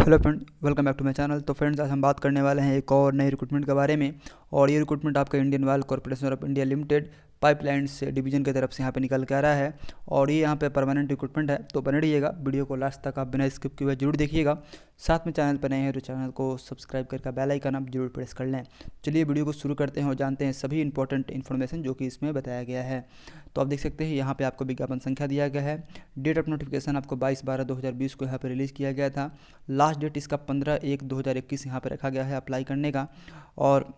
Hello friend, welcome back to my channel. तो friends, आज हम बात करने वाले हैं एक और नए रिक्रूटमेंट के बारे में। और ये रिक्रूटमेंट आपका Indian oil corporation of India limited pipelines division की तरफ से यहाँ पे निकल के आ रहा है। और ये यहाँ पे परमानेंट रिक्रूटमेंट है, तो बने रहिएगा। वीडियो को लास्ट तक आप बिना स्किप किए हुए जरूर देखिएगा। साथ में चैनल पर नए हैं तो चैनल को सब्सक्राइब करके बेल आइकन आप जरूर प्रेस कर लें। चलिए वीडियो को शुरू करते हैं और जानते हैं सभी इंपॉर्टेंट इन्फॉर्मेशन जो कि इसमें बताया गया है। तो आप देख सकते हैं यहाँ पे आपको विज्ञापन संख्या दिया गया है। डेट ऑफ नोटिफिकेशन आपको 22/12/2020 को यहाँ पे रिलीज़ किया गया था। लास्ट डेट इसका 15/1/2021 यहाँ पे रखा गया है अप्लाई करने का। और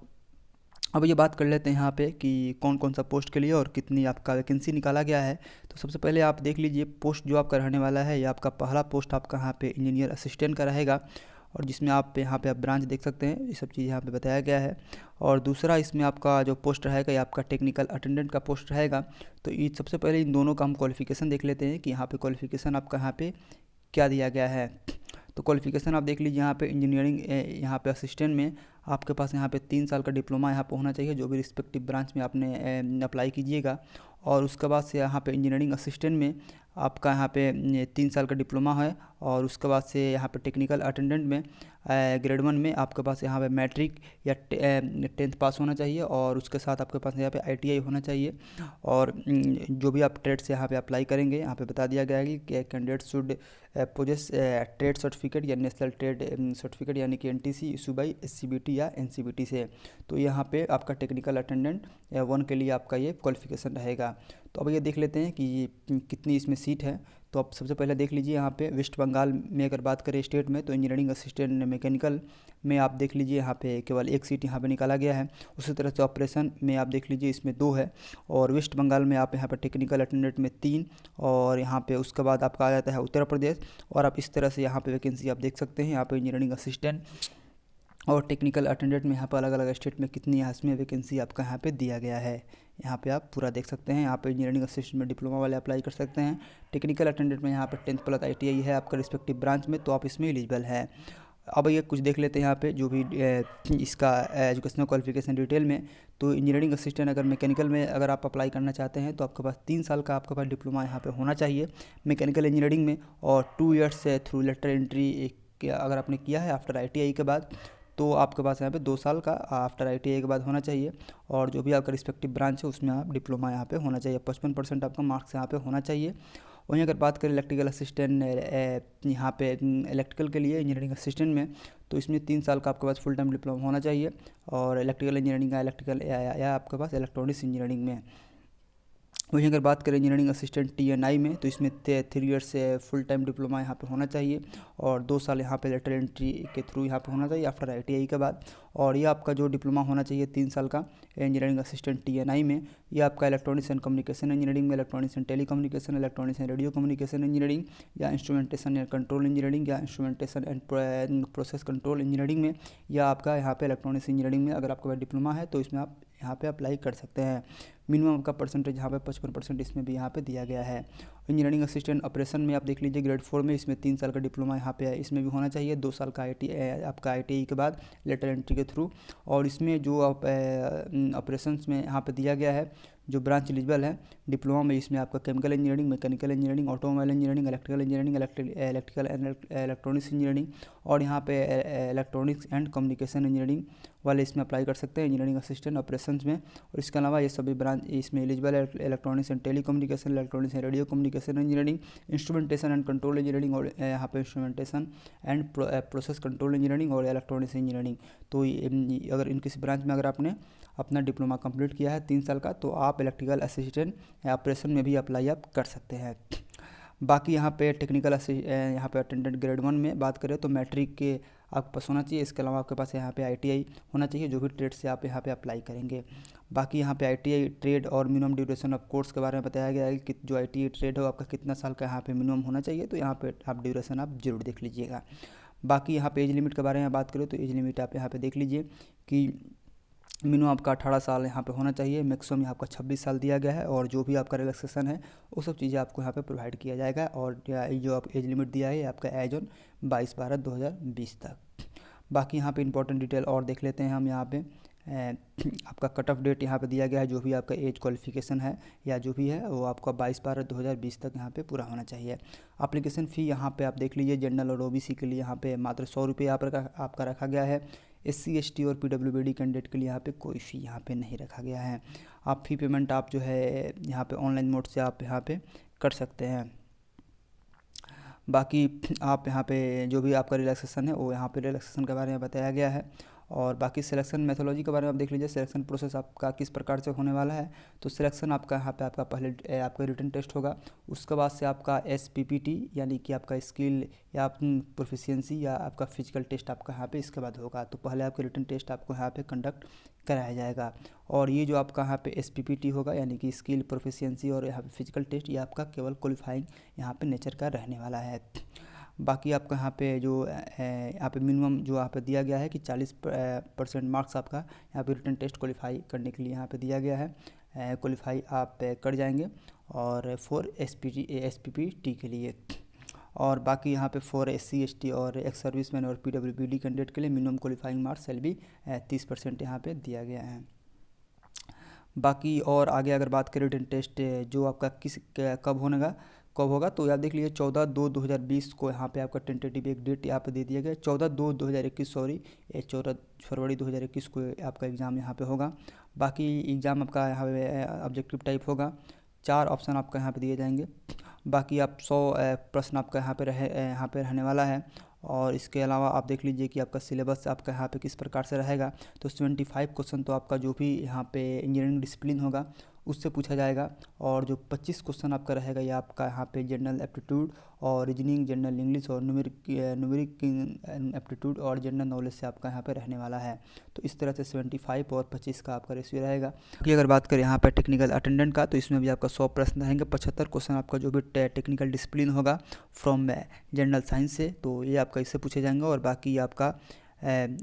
अब ये बात कर लेते हैं यहाँ पे कि कौन कौन सा पोस्ट के लिए और कितनी आपका वैकेंसी निकाला गया है। तो सबसे पहले आप देख लीजिए, पोस्ट जो आपका रहने वाला है, ये आपका पहला पोस्ट आपका यहाँ पे इंजीनियर असिस्टेंट का रहेगा। और जिसमें आप यहाँ पे आप ब्रांच देख सकते हैं, ये सब चीज़ यहाँ पे बताया गया है। और दूसरा इसमें आपका जो पोस्ट रहेगा, ये आपका टेक्निकल अटेंडेंट का पोस्ट रहेगा। तो ये सबसे पहले इन दोनों का हम क्वालिफिकेशन देख लेते हैं कि यहाँ पे क्वालिफिकेशन आपका यहाँ पे क्या दिया गया है। तो क्वालिफिकेशन आप देख लीजिए, यहाँ पे इंजीनियरिंग यहाँ पे असिस्टेंट में आपके पास यहाँ पे 3 साल का डिप्लोमा यहाँ पे होना चाहिए, जो भी रिस्पेक्टिव ब्रांच में आपने अप्लाई कीजिएगा। और उसके बाद से यहाँ पे इंजीनियरिंग असिस्टेंट में आपका यहाँ पे 3 साल का डिप्लोमा है। और उसके बाद से यहाँ पे टेक्निकल अटेंडेंट में ग्रेड 1 में आपके पास यहाँ पे मैट्रिक या 10th पास होना चाहिए। और उसके साथ आपके पास यहाँ पे ITI होना चाहिए। और जो भी आप ट्रेड से यहाँ पे अप्लाई करेंगे, यहाँ पे बता दिया गया है कि candidate should possess trade certificate या नेशनल ट्रेड सर्टिफिकेट यानी कि NTC इशू बाई SCBT या NCBT से। तो यहाँ पे आपका टेक्निकल अटेंडेंट 1 के लिए आपका ये क्वालिफिकेशन रहेगा। तो अब ये देख लेते हैं कि कितनी इसमें सीट है। तो आप सबसे पहले देख लीजिए, यहाँ पे वेस्ट बंगाल में अगर बात करें स्टेट में, तो इंजीनियरिंग असिस्टेंट मैकेनिकल में आप देख लीजिए यहाँ पे केवल 1 सीट यहाँ पे निकाला गया है। उसी तरह से ऑपरेशन में आप देख लीजिए, इसमें 2 है। और वेस्ट बंगाल में आप यहाँ पे टेक्निकल अटेंडेंट में 3। और यहाँ पे उसके बाद आपका आ जाता है उत्तर प्रदेश। और आप इस तरह से यहाँ पे वैकेंसी आप देख सकते हैं। यहाँ पे इंजीनियरिंग असिस्टेंट और टेक्निकल अटेंडेंट में यहाँ पर अलग अलग स्टेट में कितनी है इसमें वैकेंसी आपका यहाँ पे दिया गया है। यहाँ पे आप पूरा देख सकते हैं। यहाँ पे इंजीनियरिंग असिस्टेंट में डिप्लोमा वाले अप्लाई कर सकते हैं। टेक्निकल अटेंडेंट में यहाँ पर 10th प्लस ITI है आपका रिस्पेक्टिव ब्रांच में, तो आप इसमें एलिजिबल है। अब ये कुछ देख लेते हैं यहाँ पे जो भी इसका एजुकेशनल क्वालिफिकेशन डिटेल में। तो इंजीनियरिंग असिस्टेंट अगर मैकेनिकल में अगर आप अप्लाई करना चाहते हैं, तो आपके पास 3 साल का आपके पास डिप्लोमा यहाँ पे होना चाहिए मैकेनिकल इंजीनियरिंग में। और 2 ईयर्स से थ्रू लेटर एंट्री अगर आपने किया है आफ्टर ITI के बाद, तो आपके पास यहाँ पे 2 साल का आफ्टर ITI के बाद होना चाहिए। और जो भी आपका रिस्पेक्टिव ब्रांच है उसमें आप डिप्लोमा यहाँ पे होना चाहिए, 55% आपका मार्क्स यहाँ पे होना चाहिए। वहीं अगर बात करें इलेक्ट्रिकल असिस्टेंट यहाँ पे इलेक्ट्रिकल के लिए इंजीनियरिंग असिस्टेंट में, तो इसमें 3 साल का आपके पास फुल टाइम डिप्लोमा होना चाहिए। और इलेक्ट्रिकल इंजीनियरिंग का इलेक्ट्रिकल या आपके पास इलेक्ट्रॉनिक्स इंजीनियरिंग में। वहीं अगर बात करें इंजीनियरिंग असिस्टेंट TNI में, तो इसमें 3 ईयर्स से फुल टाइम डिप्लोमा यहाँ पे होना चाहिए। और 2 साल यहाँ पे लेटर एंट्री के थ्रू यहाँ पे होना चाहिए आफ्टर ITI के बाद। और ये आपका जो डिप्लोमा होना चाहिए 3 साल का इंजीनियरिंग असिस्टेंट TNI में, ये आपका इलेक्ट्रॉनिक्स एंड कम्युनिकेशन इंजीनियरिंग में electronics and telecommunication, electronics and radio communication engineering, या इंस्ट्रूमेंटेशन एंड कंट्रोल इंजीनियरिंग, या instrumentation and process control engineering में, या आपका यहाँ पे इलेक्ट्रॉनिक्स इंजीनियरिंग में अगर आपके पास डिप्लोमा है, तो इसमें आप यहाँ पे अप्लाई कर सकते हैं। मिनिमम का परसेंटेज यहाँ पे 55% इसमें भी यहाँ पे दिया गया है। इंजीनियरिंग असिस्टेंट ऑपरेशन में आप देख लीजिए ग्रेड 4 में, इसमें 3 साल का डिप्लोमा यहाँ पे है, इसमें भी होना चाहिए। 2 साल का आपका ITI के बाद लेटर एंट्री के थ्रू। और इसमें जो आप ऑपरेशंस में यहाँ पे दिया गया है जो ब्रांच एलिजिबल है डिप्लोमा में, इसमें आपका chemical engineering, mechanical engineering, automobile engineering, electrical engineering, electrical and electronics engineering, और यहाँ पे इलेक्ट्रॉनिक्स एंड कम्युनिकेशन इंजीनियरिंग वाले इसमें अप्लाई कर सकते हैं इंजीनियरिंग असिस्टेंट ऑपरेशंस में। और इसके अलावा ये सभी ब्रांच इसमें एलिजिबल है। Electronics and telecommunication, electronics and radio communication engineering, instrumentation and control engineering, और यहाँ पे instrumentation and process control engineering, और इलेक्ट्रॉनिक्स इंजीनियरिंग। तो अगर इन किसी ब्रांच में अगर आपने अपना डिप्लोमा कंप्लीट किया है 3 साल का, तो आप इलेक्ट्रिकल असिस्टेंट या ऑपरेशन में भी अप्लाई आप कर सकते हैं। बाकी यहाँ पे टेक्निकल यहाँ पे अटेंडेंट ग्रेड 1 में बात करें तो मैट्रिक के आपके पास होना चाहिए। इसके अलावा आपके पास यहाँ पे ITI होना चाहिए, जो भी ट्रेड से आप यहाँ पे अप्लाई करेंगे। बाकी यहाँ पे ITI ट्रेड और मिनिमम ड्यूरेशन ऑफ कोर्स के बारे में बताया गया है कि जो ITI ट्रेड हो आपका कितना साल का यहाँ पे मिनिमम होना चाहिए, तो यहाँ पे आप ड्यूरेशन आप जरूर देख लीजिएगा। बाकी यहाँ पे एज लिमिट के बारे में बात करें तो एज लिमिट आप यहाँ पे देख लीजिए कि मिनिमम आपका 18 साल यहाँ पे होना चाहिए, मैक्सिमम यहाँ आपका 26 साल दिया गया है। और जो भी आपका रिलैक्सेशन है वो सब चीज़ें आपको यहाँ पे प्रोवाइड किया जाएगा। और जो आप एज लिमिट दिया है आपका एज ऑन 22/12/2020 तक। बाकी यहाँ पे इंपॉर्टेंट डिटेल और देख लेते हैं हम यहाँ पे आपका कट ऑफ डेट यहाँ पे दिया गया है, जो भी आपका एज क्वालिफिकेशन है या जो भी है वो आपका 22/12/2020 तक यहाँ पे पूरा होना चाहिए। एप्लीकेशन फ़ी यहाँ पे आप देख लीजिए, जनरल और ओबीसी के लिए यहाँ पे मात्र 100 रुपये आपका रखा गया है। SC ST और PWD कैंडिडेट के लिए यहाँ पे कोई फ़ी यहाँ पे नहीं रखा गया है। आप फ़ी पेमेंट आप जो है यहाँ पे ऑनलाइन मोड से आप यहाँ पे कर सकते हैं। बाकी आप यहाँ पे जो भी आपका रिलैक्सेशन है वो यहाँ पे रिलैक्सेशन के बारे में बताया गया है। और बाकी सिलेक्शन मेथोलॉजी के बारे में आप देख लीजिए, सिलेक्शन प्रोसेस आपका किस प्रकार से होने वाला है। तो सिलेक्शन आपका यहाँ पे आपका पहले आपका रिटन टेस्ट होगा, उसके बाद से आपका SPPT यानी कि आपका स्किल या प्रोफिशिएंसी या आपका फिजिकल टेस्ट आपका यहाँ पे इसके बाद होगा। तो पहले आपका रिटन टेस्ट आपको यहाँ पे कंडक्ट कराया जाएगा, और ये जो आपका यहाँ पे SPPT होगा यानी कि स्किल प्रोफिशिएंसी और यहाँ पे फिजिकल टेस्ट, ये आपका केवल क्वालिफाइंग यहाँ पे नेचर का रहने वाला है। बाकी आपका यहाँ पे जो यहाँ पे मिनिमम जो यहाँ पे दिया गया है कि 40% मार्क्स आपका यहाँ पे रिटन टेस्ट क्वालिफाई करने के लिए यहाँ पे दिया गया है। क्वालिफाई आप कर जाएंगे और फॉर SPPT के लिए। और बाकी यहाँ पे फॉर SC ST और एक्स सर्विसमैन और PWD कैंडिडेट के लिए मिनिमम क्वालिफाइंग मार्क्स सेल भी 30% यहाँ पे दिया गया है। बाकी और आगे अगर बात करें रिटन टेस्ट जो आपका कब होगा, तो आप देख लीजिए 14/2/2020 को यहाँ पे आपका टेंटेटिव एक डेट यहाँ पे दे दिया गया, 14/2/2021 सॉरी, 14 फरवरी 2021 को आपका एग्ज़ाम यहाँ पे होगा। बाकी एग्ज़ाम आपका यहाँ पे ऑब्जेक्टिव टाइप होगा, 4 ऑप्शन आपका यहाँ पे दिए जाएंगे। बाकी आप 100 प्रश्न आपका यहाँ पे रहने वाला है। और इसके अलावा आप देख लीजिए कि आपका सिलेबस आपका यहाँ पे किस प्रकार से रहेगा। तो 75 क्वेश्चन तो आपका जो भी यहाँ पे इंजीनियरिंग डिसिप्लिन होगा उससे पूछा जाएगा, और जो 25 क्वेश्चन आपका रहेगा ये आपका यहाँ पे जनरल एप्टीट्यूड और रीजनिंग, जनरल इंग्लिश और न्यूमेरिक एप्टीट्यूड और जनरल नॉलेज से आपका यहाँ पे रहने वाला है। तो इस तरह से 75 और 25 का आपका रेशियो रहेगा। कि अगर बात करें यहाँ पे टेक्निकल अटेंडेंट का, तो इसमें भी आपका 100 प्रश्न रहेंगे, 75 क्वेश्चन आपका जो भी टेक्निकल डिसिप्लिन होगा फ्रॉम जनरल साइंस से, तो ये आपका इससे पूछे जाएंगे। और बाकी आपका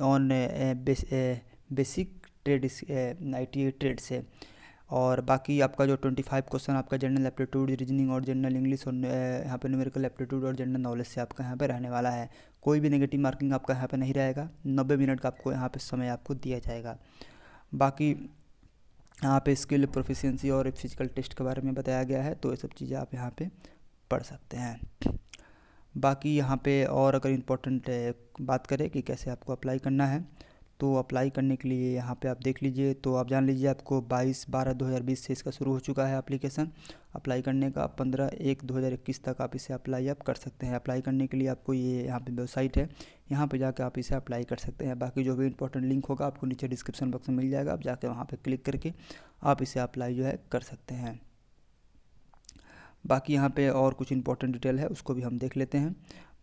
on basic trade ITA trade से। और बाकी आपका जो 25 क्वेश्चन आपका जनरल एप्टीट्यूड, रीजनिंग और जनरल इंग्लिश और यहाँ पे न्यूमेरिकल एप्टीट्यूड और जनरल नॉलेज से आपका यहाँ पे रहने वाला है। कोई भी नेगेटिव मार्किंग आपका यहाँ पे नहीं रहेगा, 90 मिनट का आपको यहाँ पे समय आपको दिया जाएगा। बाकी यहाँ पे स्किल प्रोफिशिएंसी और फिजिकल टेस्ट के बारे में बताया गया है, तो ये सब चीज़ें आप यहाँ पे पढ़ सकते हैं। बाकी यहाँ पे और अगर इम्पोर्टेंट बात करें कि कैसे आपको अप्लाई करना है, तो अप्लाई करने के लिए यहाँ पे आप देख लीजिए, तो आप जान लीजिए आपको 22/12/2020 से इसका शुरू हो चुका है एप्लीकेशन अप्लाई करने का। 15/1/2021 तक आप इसे अप्लाई आप कर सकते हैं। अप्लाई करने के लिए आपको ये यहाँ पे वेबसाइट है, यहाँ पे जाकर आप इसे अप्लाई कर सकते हैं। बाकी जो भी इंपॉर्टेंट लिंक होगा आपको नीचे डिस्क्रिप्शन बॉक्स में मिल जाएगा, आप जाकर वहाँ पर क्लिक करके आप इसे अप्लाई जो है कर सकते हैं। बाकी यहाँ पे और कुछ इंपॉर्टेंट डिटेल है उसको भी हम देख लेते हैं।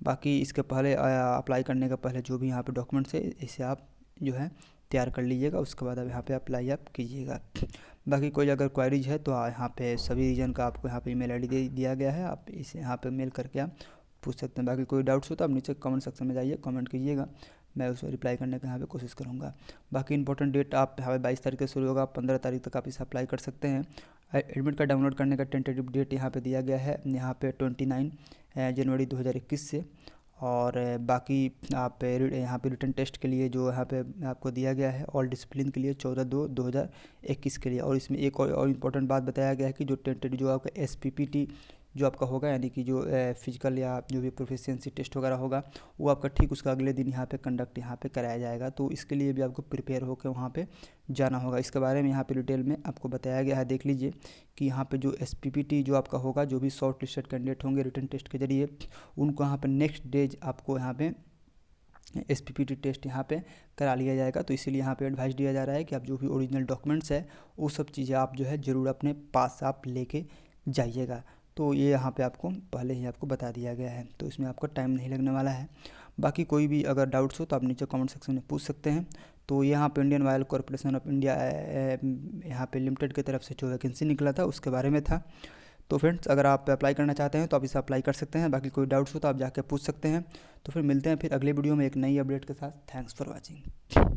बाकी इसके पहले अप्लाई करने का पहले जो भी यहाँ पे डॉक्यूमेंट्स है इसे आप जो है तैयार कर लीजिएगा, उसके बाद अब यहाँ पे अप्लाई आप कीजिएगा। बाकी कोई अगर क्वारीज है तो यहाँ पे सभी रीजन का आपको यहाँ पे ईमेल ID दिया गया है, आप इसे यहाँ पे मेल करके आप पूछ सकते हैं। बाकी कोई डाउट्स हो तो आप नीचे कमेंट सेक्शन में जाइए, कमेंट कीजिएगा, मैं उसको रिप्लाई करने का यहाँ पे कोशिश करूँगा। बाकी इंपॉर्टेंट डेट आप यहाँ पे 22 तारीख से शुरू होगा, 15 तारीख तक आप इसे अप्लाई कर सकते हैं। एडमिट कार्ड डाउनलोड करने का टेंटेटिव डेट यहाँ पे दिया गया है, यहाँ पे 29 जनवरी 2021 से। और बाकी आप यहाँ पे रिटन टेस्ट के लिए जो यहाँ पे आपको दिया गया है ऑल डिसिप्लिन के लिए 14/2/2021 के लिए। और इसमें एक और इम्पोर्टेंट बात बताया गया है कि जो टेंटेटिव जो आपका SPPT जो आपका होगा यानी कि जो फिजिकल या जो भी प्रोफिशिएंसी टेस्ट वगैरह होगा वो आपका ठीक उसका अगले दिन यहाँ पे कंडक्ट यहाँ पे कराया जाएगा। तो इसके लिए भी आपको प्रिपेयर होकर वहाँ पे जाना होगा। इसके बारे में यहाँ पे डिटेल में आपको बताया गया है, देख लीजिए कि यहाँ पे जो SPPT जो आपका होगा, जो भी शॉर्ट लिस्टेड कैंडिडेट होंगे रिटन टेस्ट के जरिए उनको यहाँ पर नेक्स्ट डेज आपको यहाँ पे SPPT टेस्ट यहाँ पे करा लिया जाएगा। तो इसीलिए यहाँ पे एडवाइस दिया जा रहा है कि आप जो भी ओरिजिनल डॉक्यूमेंट्स है वो सब चीज़ें आप जो है ज़रूर अपने पास आप लेके जाइएगा। तो ये यहाँ पे आपको पहले ही आपको बता दिया गया है, तो इसमें आपको टाइम नहीं लगने वाला है। बाकी कोई भी अगर डाउट्स हो तो आप नीचे कमेंट सेक्शन में पूछ सकते हैं। तो यहाँ पे Indian oil corporation of India यहाँ पे लिमिटेड की तरफ से जो वैकेंसी निकला था उसके बारे में था। तो फ्रेंड्स अगर आप अप्लाई करना चाहते हैं तो आप इसे अप्लाई कर सकते हैं। बाकी कोई डाउट्स हो तो आप जाके पूछ सकते हैं। तो फिर मिलते हैं फिर अगले वीडियो में एक नई अपडेट के साथ। Thanks for watching.